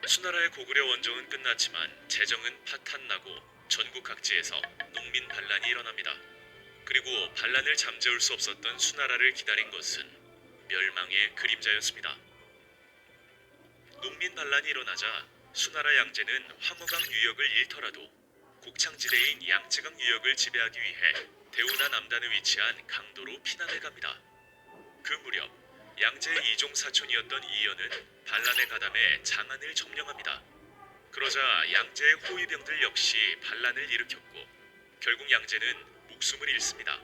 수나라의 고구려 원정은 끝났지만 재정은 파탄나고 전국 각지에서 농민 반란이 일어납니다. 그리고 반란을 잠재울 수 없었던 수나라를 기다린 것은 멸망의 그림자였습니다. 농민 반란이 일어나자 수나라 양제는 황허강 유역을 잃더라도 곡창지대인 양쯔강 유역을 지배하기 위해 대우나 남단에 위치한 강도로 피난해 갑니다. 그 무렵 양제의 이종 사촌이었던 이연은 반란에 가담해 장안을 점령합니다. 그러자 양제의 호위병들 역시 반란을 일으켰고 결국 양제는 목숨을 잃습니다.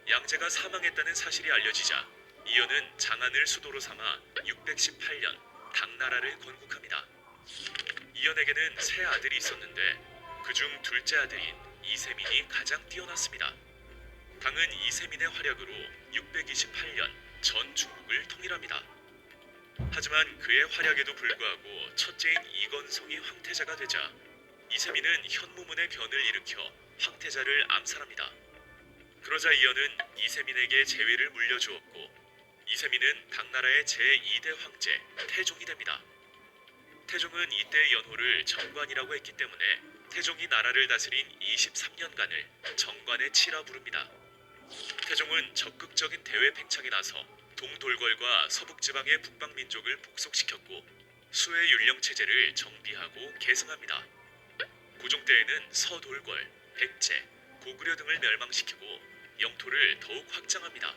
양제가 사망했다는 사실이 알려지자 이연은 장안을 수도로 삼아 618년 당나라를 건국합니다. 이연에게는 세 아들이 있었는데 그중 둘째 아들인 이세민이 가장 뛰어났습니다. 당은 이세민의 활약으로 628년 전 중국을 통일합니다. 하지만 그의 활약에도 불구하고 첫째인 이건성이 황태자가 되자 이세민은 현무문의 변을 일으켜 황태자를 암살합니다. 그러자 이연은 이세민에게 제위를 물려주었고 이세민은 당나라의 제2대 황제 태종이 됩니다. 태종은 이때 연호를 정관이라고 했기 때문에 태종이 나라를 다스린 23년간을 정관의 치라 부릅니다. 태종은 적극적인 대외 팽창에 나서 동돌궐과 서북지방의 북방민족을 복속시켰고 수의 율령 체제를 정비하고 계승합니다. 고종 때에는 서돌궐, 백제, 고구려 등을 멸망시키고 영토를 더욱 확장합니다.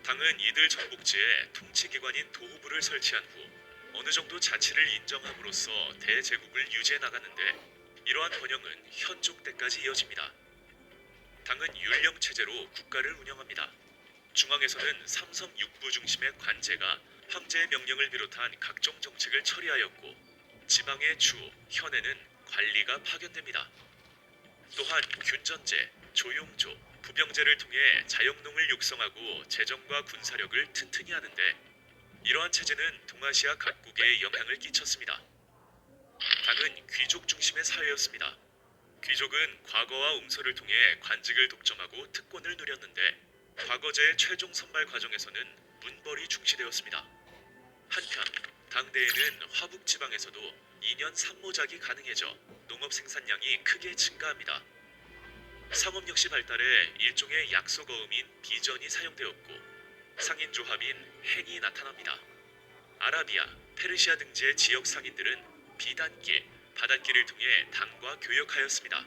당은 이들 전복지에 통치기관인 도후부를 설치한 후 어느 정도 자치를 인정함으로써 대제국을 유지해 나가는데 이러한 번영은 현종 때까지 이어집니다. 당은 율령 체제로 국가를 운영합니다. 중앙에서는 삼성 육부 중심의 관제가 황제의 명령을 비롯한 각종 정책을 처리하였고 지방의 주, 현에는 관리가 파견됩니다. 또한 균전제, 조용조, 부병제를 통해 자영농을 육성하고 재정과 군사력을 튼튼히 하는데 이러한 체제는 동아시아 각국에 영향을 끼쳤습니다. 당은 귀족 중심의 사회였습니다. 귀족은 과거와 음서를 통해 관직을 독점하고 특권을 누렸는데 과거제의 최종 선발 과정에서는 문벌이 중시되었습니다. 한편 당대에는 화북 지방에서도 2년 산모작이 가능해져 농업 생산량이 크게 증가합니다. 상업 역시 발달해 일종의 약소거음인 비전이 사용되었고 상인조합인 행이 나타납니다. 아라비아, 페르시아 등지의 지역 상인들은 비단길, 바닷길을 통해 당과 교역하였습니다.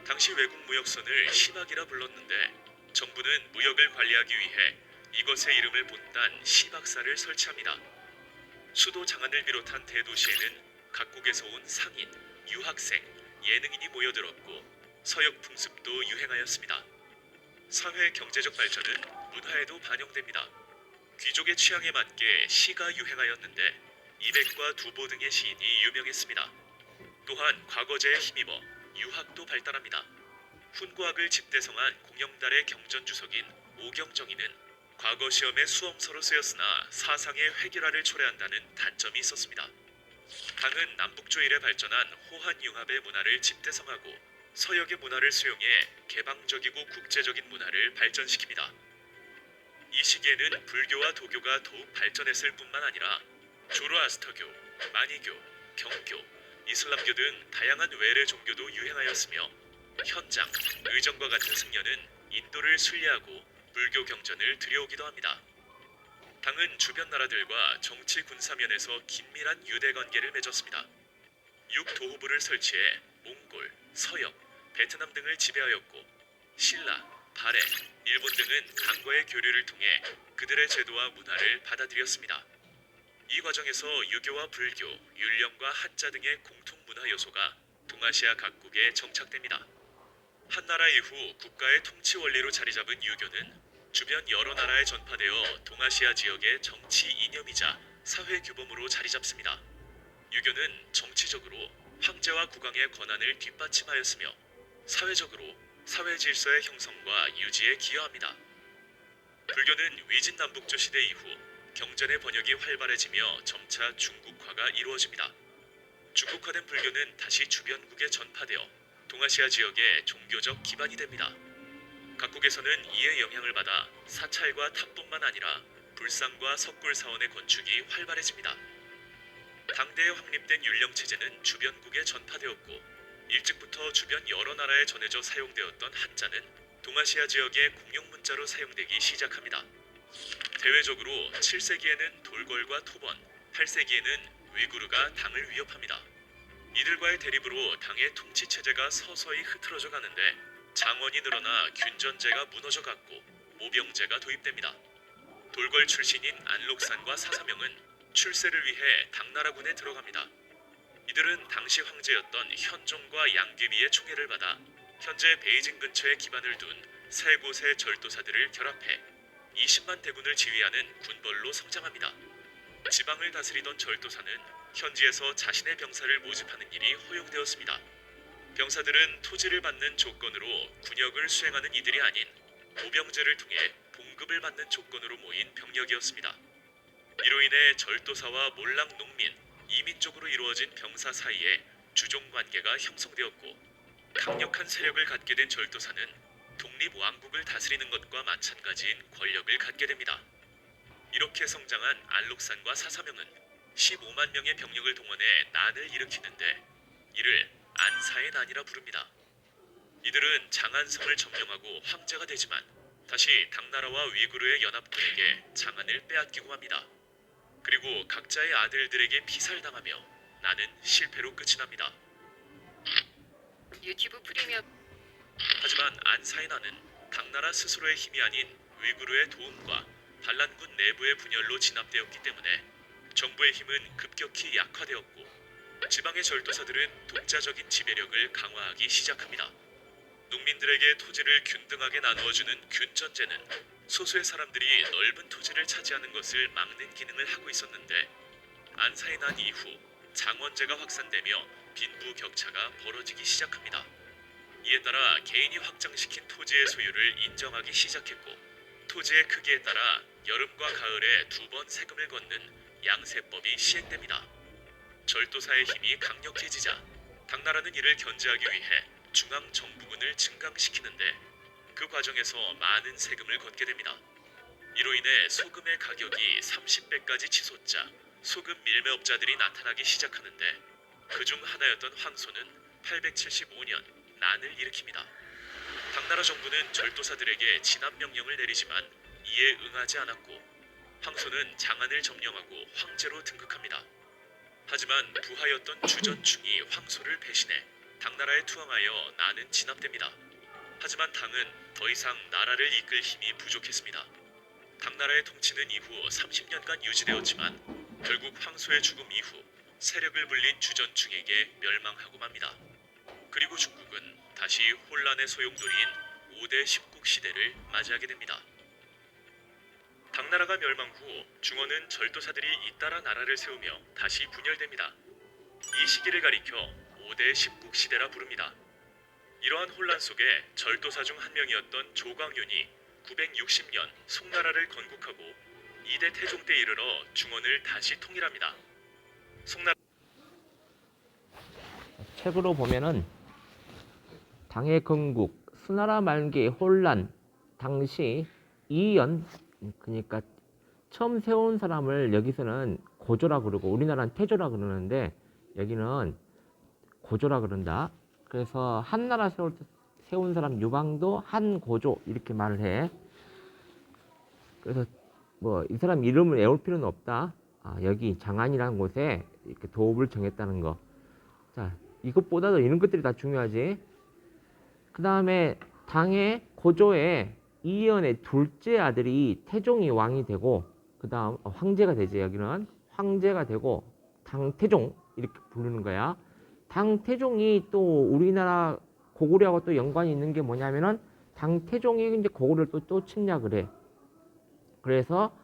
당시 외국 무역선을 시박이라 불렀는데 정부는 무역을 관리하기 위해 이것의 이름을 본딴 시박사를 설치합니다. 수도 장안을 비롯한 대도시에는 각국에서 온 상인, 유학생, 예능인이 모여들었고 서역 풍습도 유행하였습니다. 사회 경제적 발전은 문화에도 반영됩니다. 귀족의 취향에 맞게 시가 유행하였는데 이백과 두보 등의 시인이 유명했습니다. 또한 과거제에 힘입어 유학도 발달합니다. 훈고학을 집대성한 공영달의 경전주석인 오경정이는 과거 시험에 수험서로 쓰였으나 사상의 획일화를 초래한다는 단점이 있었습니다. 당은 남북조일에 발전한 호한융합의 문화를 집대성하고 서역의 문화를 수용해 개방적이고 국제적인 문화를 발전시킵니다. 이 시기에는 불교와 도교가 더욱 발전했을 뿐만 아니라 조로아스터교, 마니교, 경교, 이슬람교 등 다양한 외래 종교도 유행하였으며 현장, 의정과 같은 승려는 인도를 순례하고 불교 경전을 들여오기도 합니다. 당은 주변 나라들과 정치 군사 면에서 긴밀한 유대 관계를 맺었습니다. 6도후부를 설치해 몽골, 서역, 베트남 등을 지배하였고 신라, 발해, 일본 등은 당과의 교류를 통해 그들의 제도와 문화를 받아들였습니다. 이 과정에서 유교와 불교, 율령과 한자 등의 공통 문화 요소가 동아시아 각국에 정착됩니다. 한나라 이후 국가의 통치 원리로 자리 잡은 유교는 주변 여러 나라에 전파되어 동아시아 지역의 정치 이념이자 사회 규범으로 자리 잡습니다. 유교는 정치적으로 황제와 국왕의 권한을 뒷받침하였으며 사회적으로 사회 질서의 형성과 유지에 기여합니다. 불교는 위진남북조 시대 이후 경전의 번역이 활발해지며 점차 중국화가 이루어집니다. 중국화된 불교는 다시 주변국에 전파되어 동아시아 지역의 종교적 기반이 됩니다. 각국에서는 이에 영향을 받아 사찰과 탑뿐만 아니라 불상과 석굴 사원의 건축이 활발해집니다. 당대에 확립된 율령체제는 주변국에 전파되었고 일찍부터 주변 여러 나라에 전해져 사용되었던 한자는 동아시아 지역의 공용 문자로 사용되기 시작합니다. 대외적으로 7세기에는 돌궐과 토번, 8세기에는 위구르가 당을 위협합니다. 이들과의 대립으로 당의 통치 체제가 서서히 흐트러져 가는데 장원이 늘어나 균전제가 무너져 갔고 모병제가 도입됩니다. 돌궐 출신인 안록산과 사사명은 출세를 위해 당나라군에 들어갑니다. 이들은 당시 황제였던 현종과 양귀비의 총애를 받아 현재 베이징 근처에 기반을 둔 세 곳의 절도사들을 결합해 20만 대군을 지휘하는 군벌로 성장합니다. 지방을 다스리던 절도사는 현지에서 자신의 병사를 모집하는 일이 허용되었습니다. 병사들은 토지를 받는 조건으로 군역을 수행하는 이들이 아닌 모병제를 통해 봉급을 받는 조건으로 모인 병력이었습니다. 이로 인해 절도사와 몰락 농민, 이민족으로 이루어진 병사 사이에 주종관계가 형성되었고 강력한 세력을 갖게 된 절도사는 독립왕국을 다스리는 것과 마찬가지인 권력을 갖게 됩니다. 이렇게 성장한 안록산과 사사명은 15만 명의 병력을 동원해 난을 일으키는데 이를 안사의 난이라 부릅니다. 이들은 장안성을 점령하고 황제가 되지만 다시 당나라와 위구르의 연합군에게 장안을 빼앗기고 맙니다. 그리고 각자의 아들들에게 피살당하며 나는 실패로 끝이 납니다. 유튜브 프리미엄. 하지만 안사의 난은 당나라 스스로의 힘이 아닌 위구르의 도움과 반란군 내부의 분열로 진압되었기 때문에 정부의 힘은 급격히 약화되었고 지방의 절도사들은 독자적인 지배력을 강화하기 시작합니다. 농민들에게 토지를 균등하게 나누어주는 균전제는 소수의 사람들이 넓은 토지를 차지하는 것을 막는 기능을 하고 있었는데 안사의 난 이후 장원제가 확산되며 빈부격차가 벌어지기 시작합니다. 이에 따라 개인이 확장시킨 토지의 소유를 인정하기 시작했고 토지의 크기에 따라 여름과 가을에 2번 세금을 걷는 양세법이 시행됩니다. 절도사의 힘이 강력해지자 당나라는 이를 견제하기 위해 중앙정부군을 증강시키는데 그 과정에서 많은 세금을 걷게 됩니다. 이로 인해 소금의 가격이 30배까지 치솟자 소금 밀매업자들이 나타나기 시작하는데 그중 하나였던 황소는 875년 난을 일으킵니다. 당나라 정부는 절도사들에게 진압 명령을 내리지만 이에 응하지 않았고 황소는 장안을 점령하고 황제로 등극합니다. 하지만 부하였던 주전충이 황소를 배신해 당나라에 투항하여 난은 진압됩니다. 하지만 당은 더 이상 나라를 이끌 힘이 부족했습니다. 당나라의 통치는 이후 30년간 유지되었지만 결국 황소의 죽음 이후 세력을 불린 주전충에게 멸망하고 맙니다. 그리고 중국은 다시 혼란의 소용돌이인 5대 10국 시대를 맞이하게 됩니다. 당나라가 멸망 후 중원은 절도사들이 잇따라 나라를 세우며 다시 분열됩니다. 이 시기를 가리켜 5대 10국 시대라 부릅니다. 이러한 혼란 속에 절도사 중 한 명이었던 조광윤이 960년 송나라를 건국하고 2대 태종 때 이르러 중원을 다시 통일합니다. 송나라 책으로 보면은 당의 건국, 수나라 말기의 혼란, 당시 이연, 그러니까 처음 세운 사람을 여기서는 고조라 그러고 우리나라는 태조라 그러는데 여기는 고조라 그런다. 그래서 한나라 세운 사람 유방도 한고조 이렇게 말을 해. 그래서 뭐 이 사람 이름을 외울 필요는 없다. 여기 장안이라는 곳에 이렇게 도읍을 정했다는 거. 자, 이것보다도 이런 것들이 다 중요하지. 그 다음에 당의 고조의 이연의 둘째 아들이 태종이 왕이 되고 그 다음 황제가 되지. 여기는 황제가 되고 당태종 이렇게 부르는 거야. 당태종이 또 우리나라 고구려하고 또 연관이 있는 게 뭐냐면은 당태종이 이제 고구려를 또 침략을 해. 그래서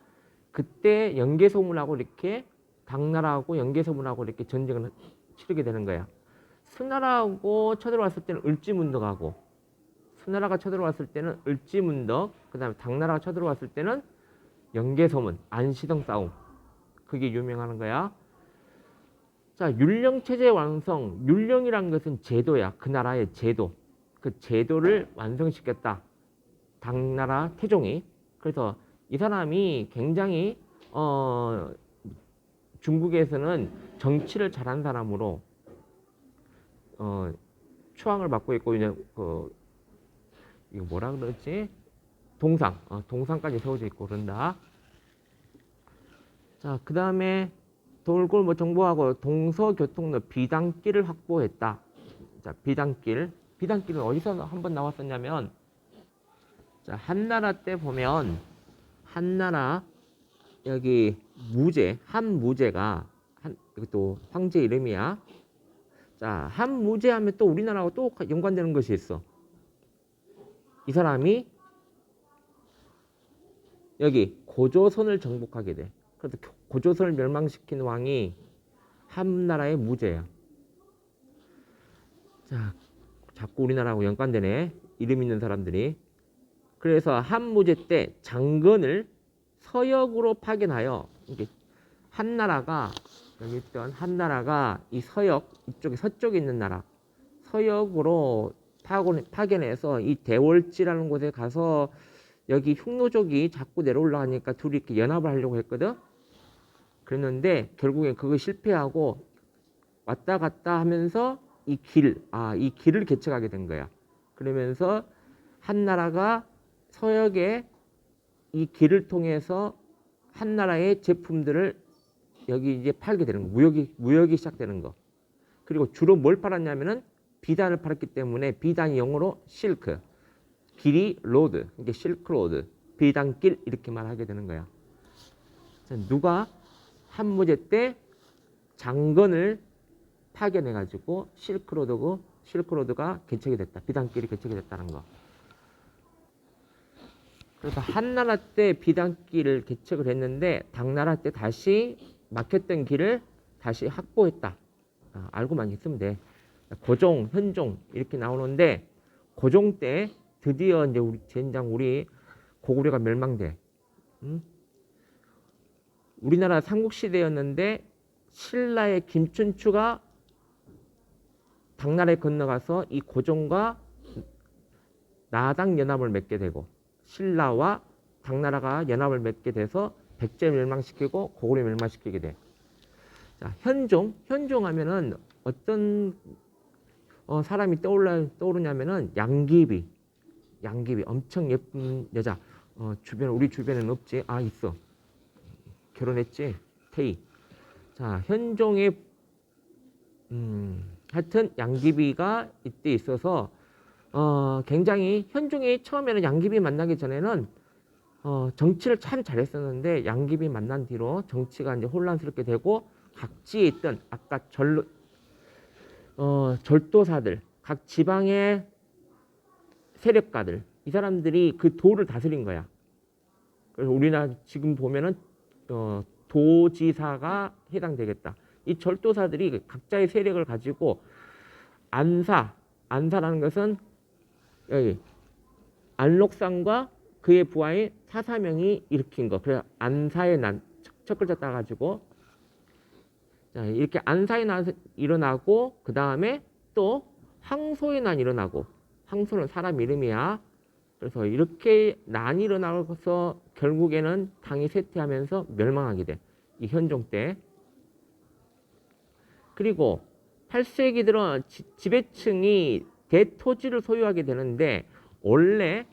그때 연개소문하고 이렇게 당나라하고 연개소문하고 이렇게 전쟁을 치르게 되는 거야. 수나라하고 쳐들어왔을 때는 을지문덕하고 수나라가 쳐들어왔을 때는 을지문덕, 그 다음에 당나라가 쳐들어왔을 때는 연개소문, 안시성 싸움. 그게 유명한 거야. 자, 율령체제 완성. 율령이란 것은 제도야. 그 나라의 제도. 그 제도를 완성시켰다. 당나라 태종이. 그래서 이 사람이 굉장히 중국에서는 정치를 잘한 사람으로 추앙을 받고 있고 이제 이거 뭐라 그러지? 동상까지 세워져 있고 그런다. 자, 그 다음에 돌골 뭐 정보하고 동서교통로 비단길을 확보했다. 자, 비단길은 어디서 한번 나왔었냐면, 자, 한나라 때 보면 한나라 여기 한무제가 이것도 황제 이름이야. 자, 한무제 하면 또 우리나라하고 또 연관되는 것이 있어. 이 사람이 여기 고조선을 정복하게 돼. 그래서 고조선을 멸망시킨 왕이 한나라의 무제야. 자, 자꾸 우리나라하고 연관되네. 이름 있는 사람들이. 그래서 한무제 때 장건을 서역으로 파견하여, 이게 한나라가 여기 있던 한나라가 이 서역 이쪽에 서쪽에 있는 나라 서역으로 파견해서 이 대월지라는 곳에 가서 여기 흉노족이 자꾸 내려올라가니까 둘이 이렇게 연합을 하려고 했거든. 그랬는데 결국엔 그거 실패하고 왔다 갔다 하면서 이 길을 개척하게 된 거야. 그러면서 한나라가 서역에 이 길을 통해서 한나라의 제품들을 여기 이제 팔게 되는 거. 무역이 시작되는 거. 그리고 주로 뭘 팔았냐면은 비단을 팔았기 때문에 비단이 영어로 실크, 길이 로드, 이게 실크로드, 비단길 이렇게 말하게 되는 거야. 누가 한무제 때 장건을 파견해가지고 실크로드가 개척이 됐다. 비단길이 개척이 됐다는 거. 그래서 한나라 때 비단길을 개척을 했는데 당나라 때 다시 막혔던 길을 다시 확보했다. 알고만 있으면 돼. 고종, 현종 이렇게 나오는데 고종 때 드디어 이제 우리 젠장 우리 고구려가 멸망돼. 우리나라 삼국시대였는데 신라의 김춘추가 당나라에 건너가서 이 고종과 나당 연합을 맺게 되고 신라와 당나라가 연합을 맺게 돼서 백제 멸망시키고 고구려 멸망시키게 돼. 자, 현종 하면은 어떤 사람이 떠오르냐면은 양귀비 엄청 예쁜 여자. 우리 주변에는 없지. 있어. 결혼했지. 태희. 자, 현종의 하여튼 양귀비가 이때 있어서 굉장히 현종이 처음에는 양귀비 만나기 전에는 정치를 참 잘했었는데 양귀비 만난 뒤로 정치가 이제 혼란스럽게 되고 각지에 있던 아까 절도사들, 각 지방의 세력가들, 이 사람들이 그 도를 다스린 거야. 그래서 우리나라 지금 보면은 도지사가 해당되겠다. 이 절도사들이 각자의 세력을 가지고 안사라는 것은 여기 안록산과 그의 부하인 사사명이 일으킨 거. 그래서 안사의 난 첫 글자 따가지고 자, 이렇게 안사의 난 일어나고 그 다음에 또 황소의 난 일어나고 황소는 사람 이름이야. 그래서 이렇게 난이 일어나서 결국에는 당이 쇠퇴하면서 멸망하게 돼. 이 현종 때. 그리고 8세기 들어 지배층이 대토지를 소유하게 되는데 원래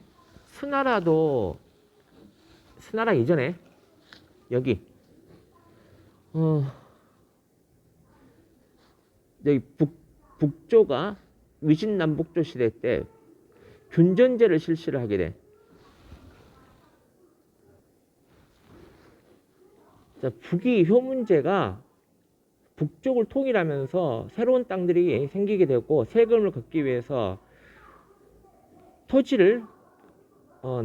수나라 이전에 여기 여기 북조가 위신남북조 시대 때 균전제를 실시를 하게 돼. 자, 북이 효문제가 북쪽을 통일하면서 새로운 땅들이 생기게 되고 세금을 걷기 위해서 토지를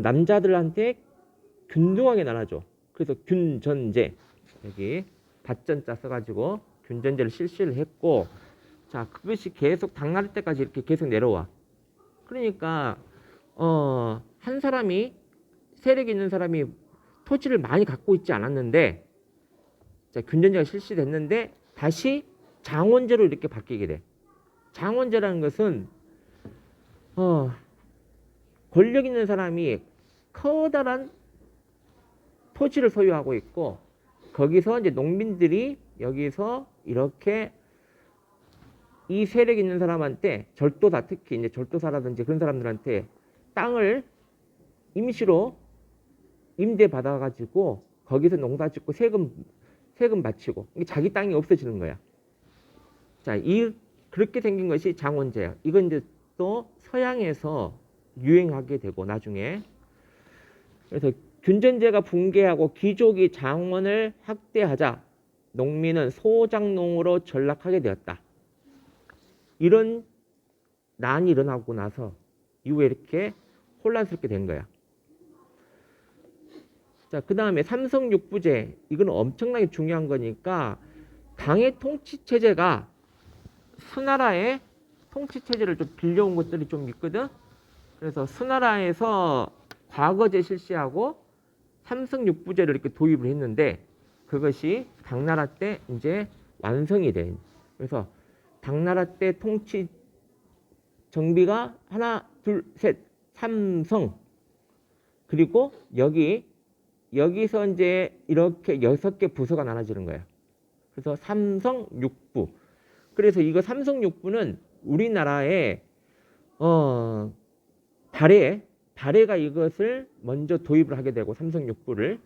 남자들한테 균등하게 나눠줘. 그래서 균전제 여기 밭전자 써가지고 균전제를 실시를 했고 자 그것이 계속 당나라 때까지 이렇게 계속 내려와. 그러니까 한 사람이 세력 있는 사람이 토지를 많이 갖고 있지 않았는데 자 균전제가 실시됐는데 다시 장원제로 이렇게 바뀌게 돼. 장원제라는 것은 권력 있는 사람이 커다란 토지를 소유하고 있고 거기서 이제 농민들이 여기서 이렇게 이 세력 있는 사람한테 절도사, 특히 이제 절도사라든지 그런 사람들한테 땅을 임시로 임대 받아가지고 거기서 농사 짓고 세금 바치고 이게 자기 땅이 없어지는 거야. 자, 그렇게 생긴 것이 장원제야. 이건 이제 또 서양에서 유행하게 되고 나중에 그래서 균전제가 붕괴하고 귀족이 장원을 학대하자 농민은 소장농으로 전락하게 되었다. 이런 난이 일어나고 나서 이후에 이렇게 혼란스럽게 된 거야. 자, 그 다음에 삼성육부제. 이건 엄청나게 중요한 거니까 당의 통치체제가 수나라의 통치체제를 좀 빌려온 것들이 좀 있거든. 그래서 수나라에서 과거제 실시하고 삼성육부제를 이렇게 도입을 했는데 그것이 당나라 때 이제 완성이 돼. 그래서 당나라 때 통치 정비가 하나, 둘, 셋, 삼성. 그리고 여기서 이제 이렇게 6개 부서가 나눠지는 거예요. 그래서 삼성육부. 그래서 이거 삼성육부는 우리나라의 발해가 이것을 먼저 도입을 하게 되고 삼성육부를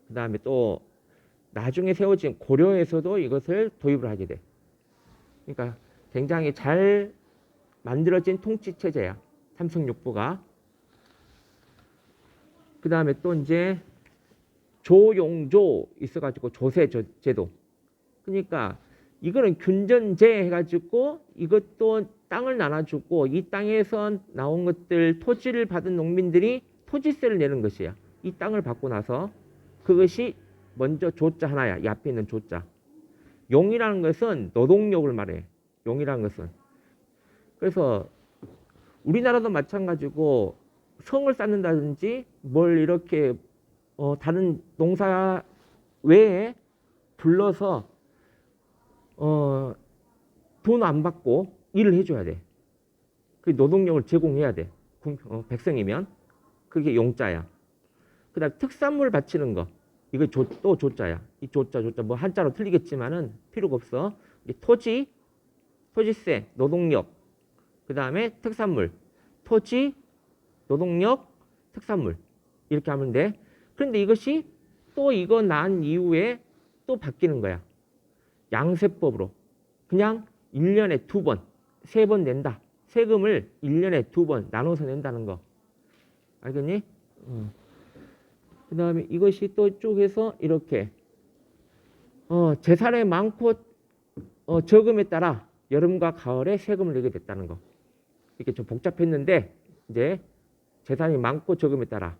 그 다음에 또 나중에 세워진 고려에서도 이것을 도입을 하게 돼. 그러니까 굉장히 잘 만들어진 통치체제야. 삼성육부가. 그 다음에 또 이제 조용조 있어가지고 조세제도. 그러니까 이거는 균전제 해가지고 이것도 땅을 나눠주고 이 땅에서 나온 것들 토지를 받은 농민들이 토지세를 내는 것이야. 이 땅을 받고 나서 그것이 먼저 조자 하나야. 이 앞에 있는 조자. 용이라는 것은 노동력을 말해. 용이라는 것은. 그래서 우리나라도 마찬가지고 성을 쌓는다든지 뭘 이렇게 다른 농사 외에 불러서 돈 안 받고 일을 해줘야 돼. 그 노동력을 제공해야 돼. 백성이면 그게 용자야. 그다음 특산물 바치는 거 이거 또 조자야. 이 조자 뭐 한자로 틀리겠지만은 필요가 없어. 토지세, 노동력, 그 다음에 특산물, 토지, 노동력, 특산물 이렇게 하면 돼. 그런데 이것이 또 이거 난 이후에 또 바뀌는 거야. 양세법으로 그냥 1년에 2번, 3번 낸다. 세금을 1년에 2번 나눠서 낸다는 거. 알겠니? 그 다음에 이것이 또 쪽에서 이렇게 재산이 많고 적음에 따라 여름과 가을에 세금을 내게 됐다는 거. 이게 좀 복잡했는데 이제 재산이 많고 적음에 따라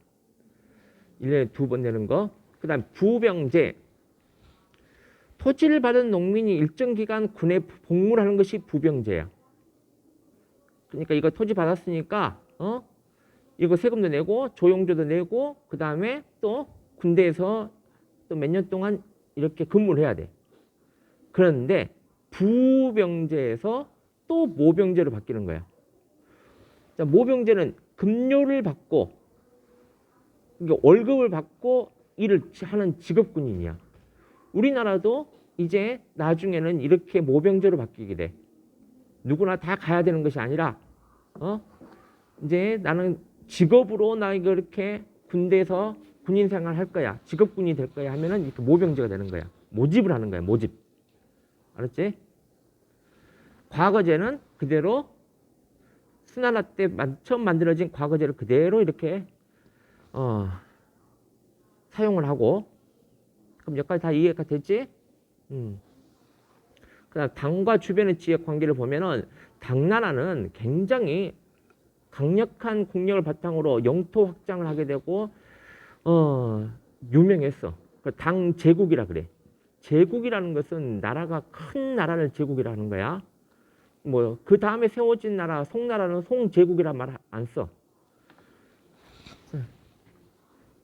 1년에 2번 내는 거. 그 다음 부병제. 토지를 받은 농민이 일정 기간 군에 복무를 하는 것이 부병제야. 그러니까 이거 토지 받았으니까 이거 세금도 내고 조용조도 내고 그 다음에 또 군대에서 또 몇 년 동안 이렇게 근무를 해야 돼. 그런데 부병제에서 또 모병제로 바뀌는 거야. 자, 모병제는 급료를 받고 그러니까 월급을 받고 일을 하는 직업군인이야. 우리나라도 이제 나중에는 이렇게 모병제로 바뀌게 돼. 누구나 다 가야 되는 것이 아니라 이제 나는 직업으로 나 이거 이렇게 군대에서 군인 생활 할 거야. 직업군이 될 거야 하면은 이렇게 모병제가 되는 거야. 모집을 하는 거야. 모집. 알았지? 과거제는 그대로 수나라 때 처음 만들어진 과거제를 그대로 이렇게 사용을 하고 그럼 여기까지 다 이해가 됐지? 그다음 당과 주변의 지역 관계를 보면은 당나라는 굉장히 강력한 국력을 바탕으로 영토 확장을 하게 되고 유명했어. 당 제국이라 그래. 제국이라는 것은 나라가 큰 나라를 제국이라 하는 거야. 뭐 그 다음에 세워진 나라 송나라는 송제국이란 말 안 써.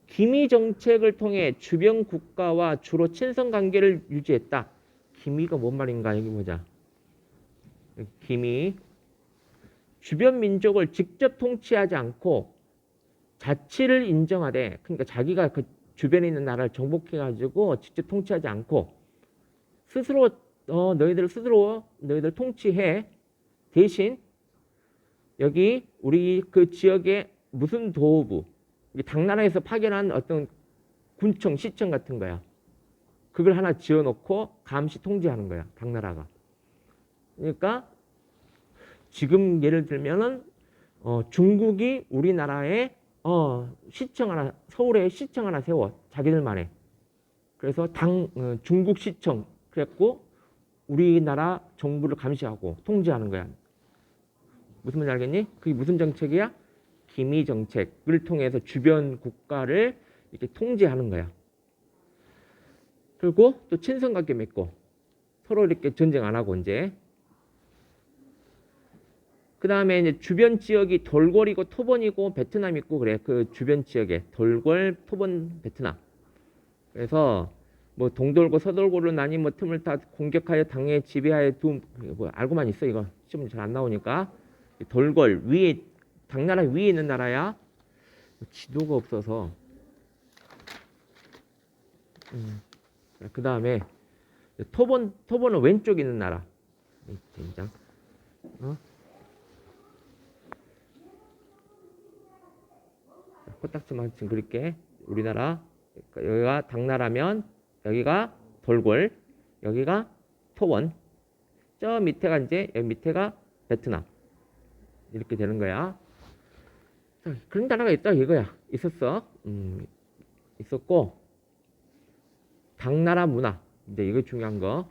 기미 정책을 통해 주변 국가와 주로 친선 관계를 유지했다. 기미가 뭔 말인가 여기 보자. 기미. 주변 민족을 직접 통치하지 않고 자치를 인정하되 그러니까 자기가 그 주변에 있는 나라를 정복해 가지고 직접 통치하지 않고 스스로 너희들 통치해. 대신 여기 우리 그 지역에 무슨 도읍부, 당나라에서 파견한 어떤 군청, 시청 같은 거야. 그걸 하나 지어놓고 감시 통제하는 거야, 당나라가. 그러니까 지금 예를 들면은 중국이 우리나라에 시청 하나, 서울에 시청 하나 세워, 자기들만의. 그래서 중국 시청 그랬고 우리나라 정부를 감시하고 통제하는 거야. 무슨 말인지 알겠니? 그게 무슨 정책이야? 기미 정책을 통해서 주변 국가를 이렇게 통제하는 거야. 그리고 또 친선관계 맺고 서로 이렇게 전쟁 안 하고 이제. 그 다음에 이제 주변 지역이 돌궐이고 토번이고 베트남 있고 그래. 그 주변 지역에 돌궐, 토번, 베트남. 그래서 뭐 동돌고 서돌고로 나뉘 뭐 틈을 다 공격하여 당해 지배하여 뭐 알고만 있어. 이거 시험 잘 안 나오니까. 돌궐 위에, 당나라 위에 있는 나라야. 지도가 없어서. 그 다음에 토번은 왼쪽에 있는 나라. 된장. 코딱지만 지금 그릴게. 우리나라 여기가 당나라면 여기가 돌궐, 여기가 토번, 저 밑에가 이제 여기 밑에가 베트남. 이렇게 되는 거야. 자, 그런 나라가 있다 이거야. 있었어. 있었고 당나라 문화. 이제 이거 중요한 거.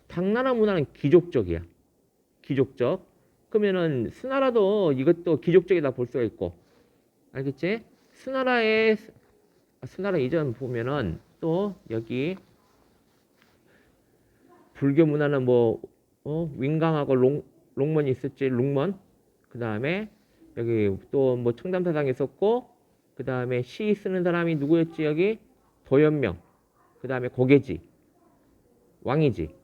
당나라 문화는 귀족적이야. 귀족적. 그러면은 수나라도 이것도 귀족적이다 볼 수가 있고. 알겠지? 수나라 이전 보면은 또 여기 불교 문화는 뭐 윙강하고 롱먼이 있었지. 롱먼. 그 다음에 여기 또 뭐 청담사상이 있었고, 그 다음에 시 쓰는 사람이 누구였지? 여기 도연명. 그 다음에 고개지 왕이지.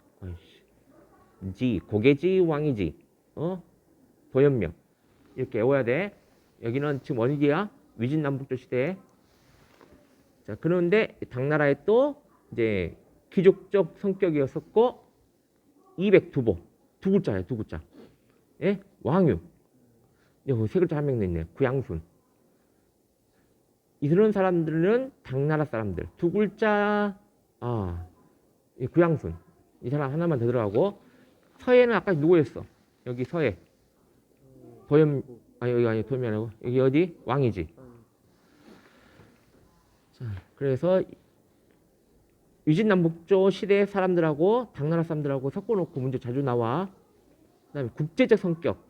고개지 왕이지. 도연명. 이렇게 외워야 돼. 여기는 지금 어디야? 위진남북조 시대. 자, 그런데 당나라에 또 이제 귀족적 성격이었었고 202보. 두 글자야, 두 글자. 예? 왕유. 여기 세 글자 한 명 있네. 구양순. 이런 사람들은 당나라 사람들. 두 글자, 이 구양순. 이 사람 하나만 더 들어가고. 서해는 아까 누구였어? 여기 서해. 여기 아니, 도연이 아니고. 여기 어디? 왕이지. 자, 그래서 위진남북조 시대 사람들하고 당나라 사람들하고 섞어놓고 문제 자주 나와. 그 다음에 국제적 성격.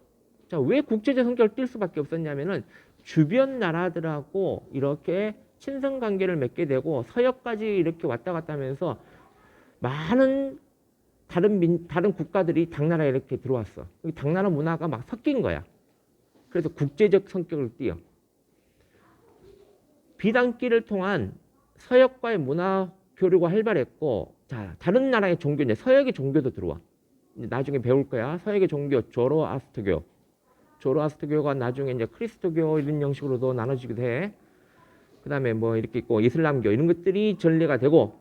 자, 왜 국제적 성격을 띌 수밖에 없었냐면은 주변 나라들하고 이렇게 친선 관계를 맺게 되고 서역까지 이렇게 왔다 갔다 하면서 많은 다른 국가들이 당나라에 이렇게 들어왔어. 당나라 문화가 막 섞인 거야. 그래서 국제적 성격을 띠어. 비단길을 통한 서역과의 문화 교류가 활발했고, 자, 다른 나라의 종교, 이제 서역의 종교도 들어와. 나중에 배울 거야. 서역의 종교, 조로아스터교. 조로아스터교가 나중에 이제 크리스토교 이런 형식으로도 나눠지기도 해. 그 다음에 뭐 이렇게 있고, 이슬람교 이런 것들이 전례가 되고,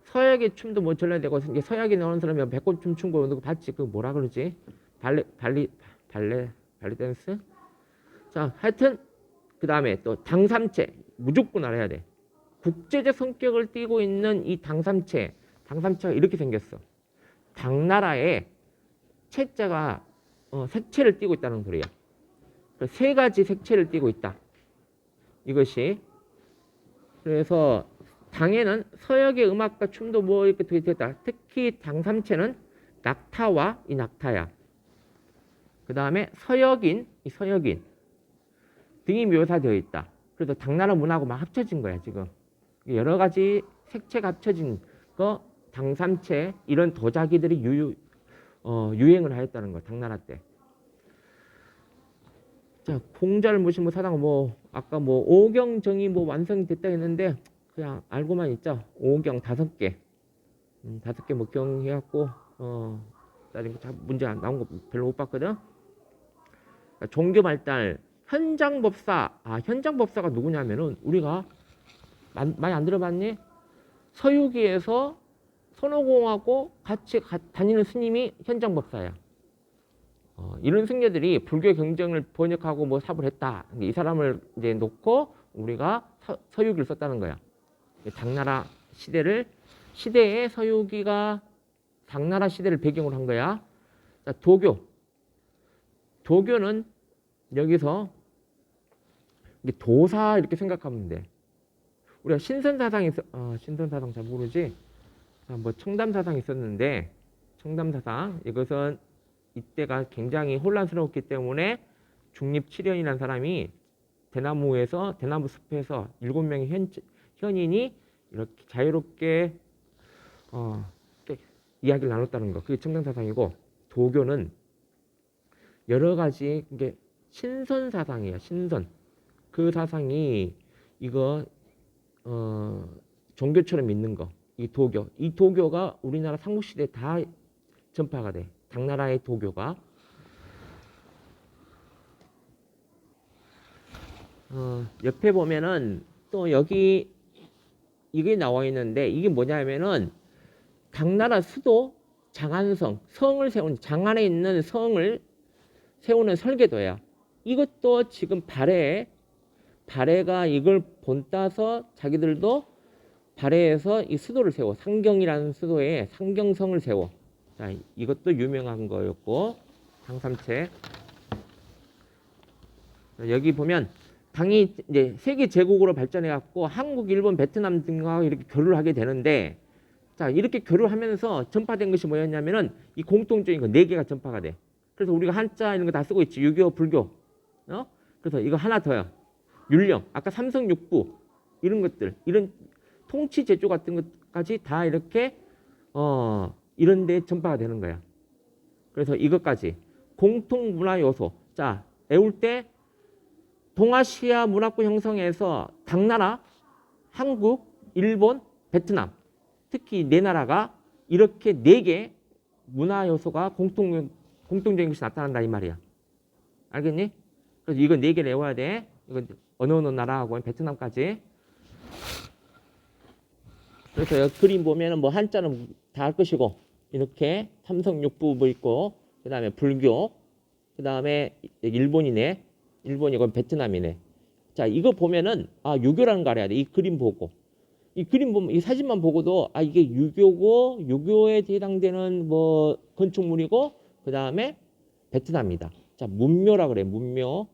서역의 춤도 뭐 전례되고, 이제 서역에 나오는 사람이 배꼽춤 춘 거 봤지? 그 뭐라 그러지? 발리 댄스? 자, 하여튼 그 다음에 또 당삼체 무조건 알아야 돼. 국제적 성격을 띠고 있는 이 당삼체가 이렇게 생겼어. 당나라에 채자가 색채를 띠고 있다는 소리야. 세 가지 색채를 띠고 있다. 이것이. 그래서 당에는 서역의 음악과 춤도 뭐 이렇게 되어 있다. 특히 당삼체는 낙타와 이 낙타야. 그 다음에 이 서역인 등이 묘사되어 있다. 그래서 당나라 문화하고 막 합쳐진 거야, 지금. 여러 가지 색채가 합쳐진 거, 당삼체, 이런 도자기들이 유행을 하였다는 거, 당나라 때. 자, 공자를 모신 뭐 사당 아까 오경정이 완성됐다 했는데, 그냥 알고만 있죠. 오경 5개. 5개 경해갖고, 문제 나온 거 별로 못 봤거든. 종교 발달, 현장법사. 현장법사가 누구냐면은 우리가 많이 안 들어봤니? 서유기에서 손오공하고 같이 다니는 스님이 현장법사야. 이런 승려들이 불교 경전을 번역하고 뭐 삽을 했다. 이 사람을 이제 놓고 우리가 서유기를 썼다는 거야. 당나라 시대에 서유기가 당나라 시대를 배경으로 한 거야. 자, 도교는 여기서 도사 이렇게 생각하면 돼. 우리가 신선사상이 신선사상 잘 모르지. 뭐 청담사상이 있었는데 청담사상 이것은 이때가 굉장히 혼란스러웠기 때문에 중립7년이라는 사람이 대나무 숲에서 7명의 현인이 이렇게 자유롭게 이야기를 나눴다는 거. 그게 청담사상이고, 도교는 여러 가지 이게 신선사상이에요. 신선. 그 사상이 이거 종교처럼 믿는 거. 이 도교가 우리나라 삼국시대에 다 전파가 돼. 당나라의 도교가. 옆에 보면은 또 여기 이게 나와 있는데 이게 뭐냐면은 당나라 수도 장안성, 성을 세운 장안에 있는 성을 세우는 설계도야. 이것도 지금 발해가 이걸 본따서 자기들도 발해에서 이 수도를 세워. 상경이라는 수도에 상경성을 세워. 자, 이것도 유명한 거였고, 당삼책. 여기 보면 당이 이제 세계 제국으로 발전해 갖고 한국, 일본, 베트남 등과 이렇게 교류를 하게 되는데, 자, 이렇게 교류하면서 전파된 것이 뭐였냐면은 이 공통적인 거 4개가 전파가 돼. 그래서 우리가 한자 이런 거 다 쓰고 있지. 유교, 불교. 그래서 이거 하나 더요. 율령. 아까 삼성육부 이런 것들, 이런 통치 제조 같은 것까지 다 이렇게 이런 데 전파가 되는 거야. 그래서 이것까지 공통 문화 요소. 자, 외울 때 동아시아 문화권 형성에서 당나라, 한국, 일본, 베트남, 특히 4나라가 이렇게 4개 문화 요소가 공통적인 것이 나타난다 이 말이야. 알겠니? 그래서 이거 4개를 외워야 돼. 이건 어느 나라하고 베트남까지. 그래서 여기 그림 보면은 뭐 한자는 다 할 것이고, 이렇게 삼성육부 뭐 있고, 그 다음에 불교, 그 다음에 일본이네. 일본이건 베트남이네. 자, 이거 보면은 유교라는 거 알아야 돼. 이 그림 보고. 이 그림 보면 이 사진만 보고도 이게 유교고, 유교에 해당되는 뭐 건축물이고, 그 다음에 베트남이다. 자, 문묘라 그래. 문묘.